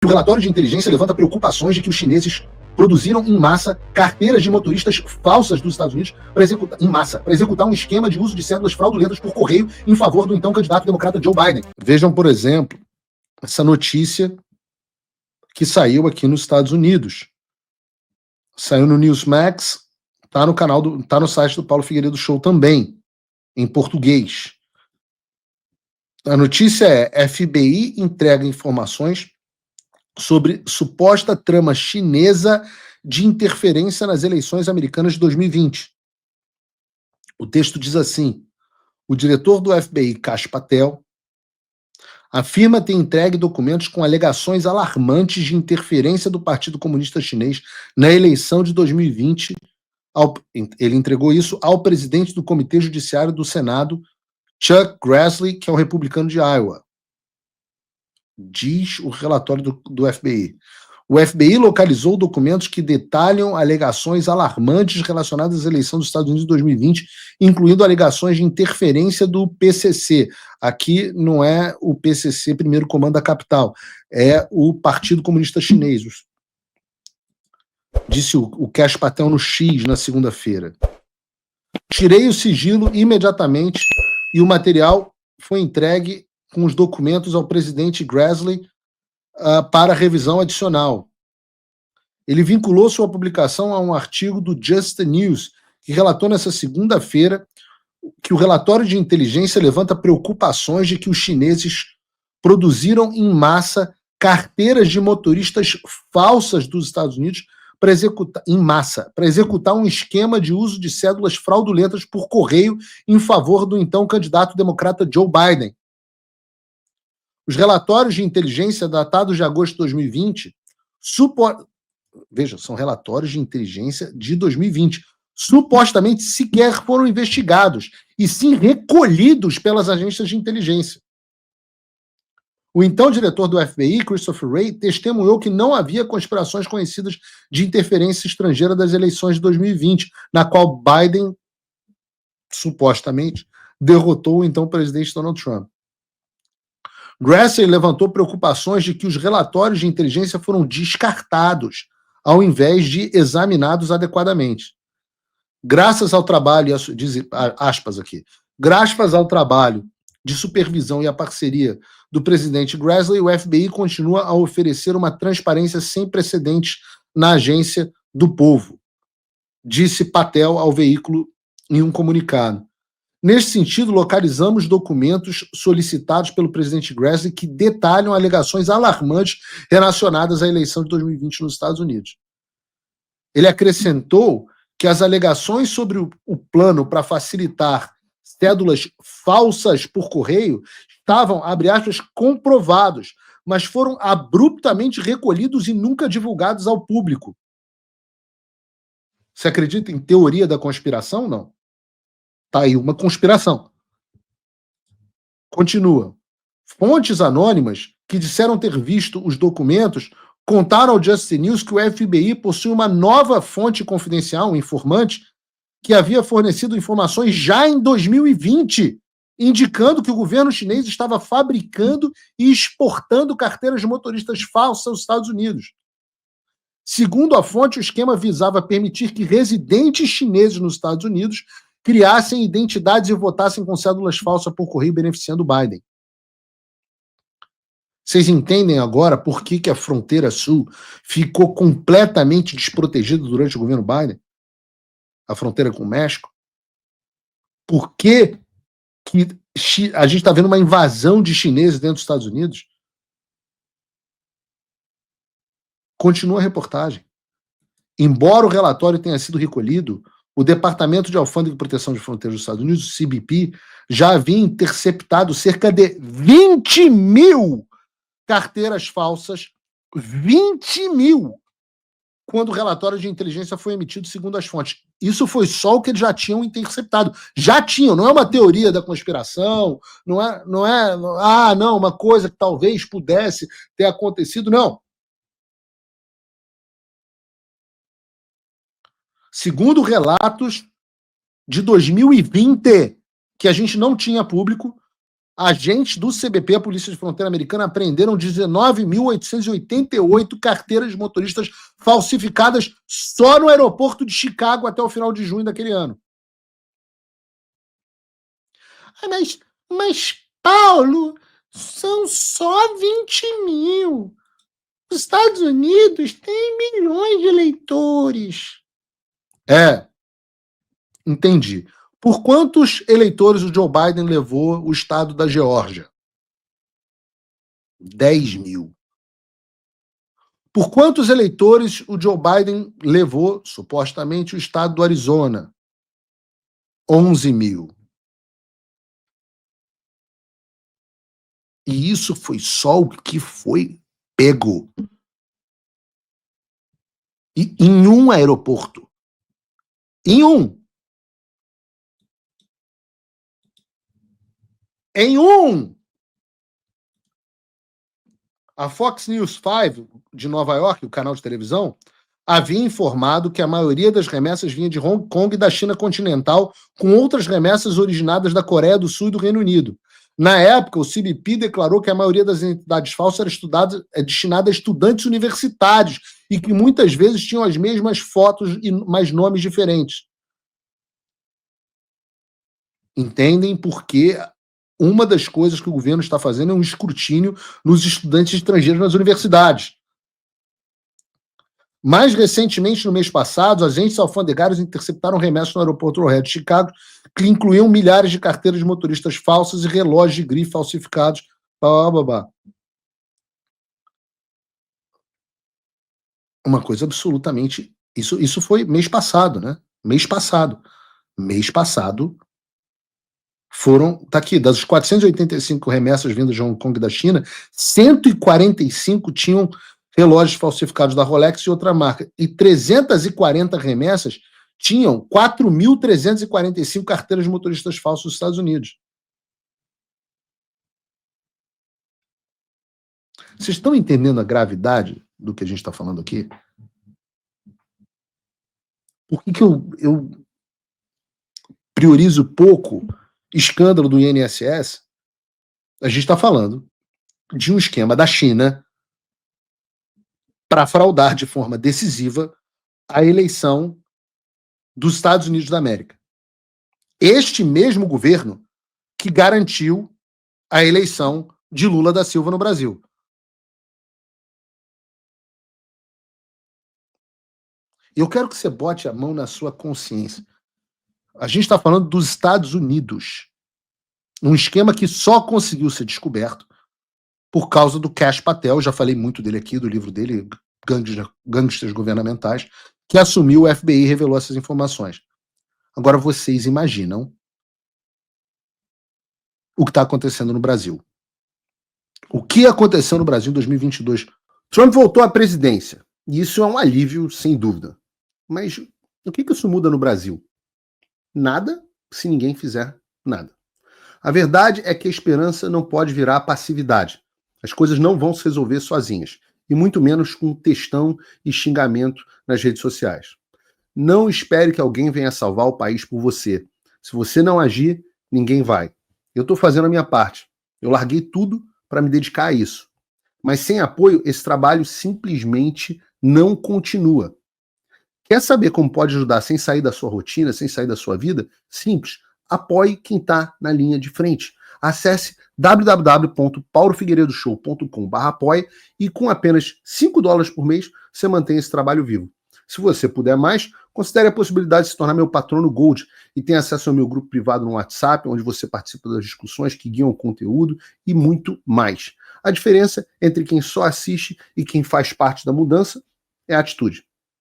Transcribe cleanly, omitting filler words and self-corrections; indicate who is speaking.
Speaker 1: O relatório de inteligência levanta preocupações de que os chineses produziram em massa carteiras de motoristas falsas dos Estados Unidos para executar um esquema de uso de cédulas fraudulentas por correio em favor do então candidato democrata Joe Biden. Vejam, por exemplo, essa notícia que saiu aqui nos Estados Unidos. Saiu no Newsmax, tá no site do Paulo Figueiredo Show também, em português. A notícia é: FBI entrega informações sobre suposta trama chinesa de interferência nas eleições americanas de 2020. O texto diz assim: o diretor do FBI, Kash Patel, afirma ter entregue documentos com alegações alarmantes de interferência do Partido Comunista Chinês na eleição de 2020. Ele entregou isso ao presidente do Comitê Judiciário do Senado, Chuck Grassley, que é um republicano de Iowa. Diz o relatório do FBI. O FBI localizou documentos que detalham alegações alarmantes relacionadas à eleição dos Estados Unidos de 2020, incluindo alegações de interferência do PCC. Aqui não é o PCC, Primeiro Comando da Capital, é o Partido Comunista Chinês. Disse o Kash Patel no X na segunda-feira. Tirei o sigilo imediatamente e o material foi entregue com os documentos ao presidente Grassley para revisão adicional. Ele vinculou sua publicação a um artigo do Just the News, que relatou nessa segunda-feira que o relatório de inteligência levanta preocupações de que os chineses produziram em massa carteiras de motoristas falsas dos Estados Unidos para executar um esquema de uso de cédulas fraudulentas por correio em favor do então candidato democrata Joe Biden. Os relatórios de inteligência datados de agosto de 2020, veja, são relatórios de inteligência de 2020, supostamente sequer foram investigados, e sim recolhidos pelas agências de inteligência. O então diretor do FBI, Christopher Wray, testemunhou que não havia conspirações conhecidas de interferência estrangeira das eleições de 2020, na qual Biden, supostamente, derrotou o então presidente Donald Trump. Grassley levantou preocupações de que os relatórios de inteligência foram descartados, ao invés de examinados adequadamente. Graças ao trabalho, diz aspas aqui, graças ao trabalho de supervisão e à parceria do presidente Grassley, o FBI continua a oferecer uma transparência sem precedentes na agência do povo, disse Patel ao veículo em um comunicado. Neste sentido, localizamos documentos solicitados pelo presidente Grassley que detalham alegações alarmantes relacionadas à eleição de 2020 nos Estados Unidos. Ele acrescentou que as alegações sobre o plano para facilitar cédulas falsas por correio estavam, abre aspas, comprovados, mas foram abruptamente recolhidos e nunca divulgados ao público. Você acredita em teoria da conspiração? Não. Está aí uma conspiração. Continua. Fontes anônimas que disseram ter visto os documentos contaram ao Just News que o FBI possui uma nova fonte confidencial, um informante, que havia fornecido informações já em 2020, indicando que o governo chinês estava fabricando e exportando carteiras de motoristas falsas aos Estados Unidos. Segundo a fonte, o esquema visava permitir que residentes chineses nos Estados Unidos criassem identidades e votassem com cédulas falsas por correio, beneficiando Biden. Vocês entendem agora por que a fronteira sul ficou completamente desprotegida durante o governo Biden? A fronteira com o México? Por que a gente está vendo uma invasão de chineses dentro dos Estados Unidos? Continua a reportagem. Embora o relatório tenha sido recolhido, o Departamento de Alfândega e Proteção de Fronteiras dos Estados Unidos, o CBP, já havia interceptado cerca de 20 mil carteiras falsas, 20 mil, quando o relatório de inteligência foi emitido segundo as fontes. Isso foi só o que eles já tinham interceptado. Já tinham, não é uma teoria da conspiração, não é uma coisa que talvez pudesse ter acontecido, não. Segundo relatos de 2020, que a gente não tinha público, Agentes do CBP, a Polícia de Fronteira Americana, apreenderam 19.888 carteiras de motoristas falsificadas só no aeroporto de Chicago até o final de junho daquele ano. Mas Paulo, são só 20 mil. Os Estados Unidos têm milhões de eleitores. Entendi. Por quantos eleitores o Joe Biden levou o estado da Geórgia? 10 mil. Por quantos eleitores o Joe Biden levou, supostamente, o estado do Arizona? 11 mil. E isso foi só o que foi pego. E em um aeroporto. Em um. A Fox News 5, de Nova York, o canal de televisão, havia informado que a maioria das remessas vinha de Hong Kong e da China continental, com outras remessas originadas da Coreia do Sul e do Reino Unido. Na época, o CBP declarou que a maioria das identidades falsas era destinada a estudantes universitários e que muitas vezes tinham as mesmas fotos, mas nomes diferentes. Entendem por que uma das coisas que o governo está fazendo é um escrutínio nos estudantes estrangeiros nas universidades. Mais recentemente, no mês passado, agentes alfandegários interceptaram remessas no aeroporto O'Hare de Chicago, que incluíam milhares de carteiras de motoristas falsas e relógios de grife falsificados. Uma coisa absolutamente... Isso foi mês passado, né? Mês passado foram... Tá aqui, das 485 remessas vindas de Hong Kong e da China, 145 tinham relógios falsificados da Rolex e outra marca. E 340 remessas tinham 4.345 carteiras de motoristas falsos dos Estados Unidos. Vocês estão entendendo a gravidade do que a gente está falando aqui? Por que eu priorizo pouco escândalo do INSS? A gente está falando de um esquema da China para fraudar de forma decisiva a eleição dos Estados Unidos da América. Este mesmo governo que garantiu a eleição de Lula da Silva no Brasil. Eu quero que você bote a mão na sua consciência. A gente está falando dos Estados Unidos. Um esquema que só conseguiu ser descoberto por causa do Kash Patel. Eu já falei muito dele aqui, do livro dele, Gangsters Governamentais, que assumiu o FBI e revelou essas informações. Agora vocês imaginam o que está acontecendo no Brasil. O que aconteceu no Brasil em 2022? Trump voltou à presidência. E isso é um alívio, sem dúvida. Mas o que isso muda no Brasil? Nada, se ninguém fizer nada. A verdade é que a esperança não pode virar passividade. As coisas não vão se resolver sozinhas. E muito menos com textão e xingamento nas redes sociais. Não espere que alguém venha salvar o país por você. Se você não agir, ninguém vai. Eu estou fazendo a minha parte. Eu larguei tudo para me dedicar a isso. Mas sem apoio, esse trabalho simplesmente não continua. Quer saber como pode ajudar sem sair da sua rotina, sem sair da sua vida? Simples. Apoie quem está na linha de frente. Acesse www.paulofigueiredoshow.com/apoie e com apenas $5 por mês você mantém esse trabalho vivo. Se você puder mais, considere a possibilidade de se tornar meu patrono Gold e tenha acesso ao meu grupo privado no WhatsApp, onde você participa das discussões que guiam o conteúdo e muito mais. A diferença entre quem só assiste e quem faz parte da mudança é a atitude.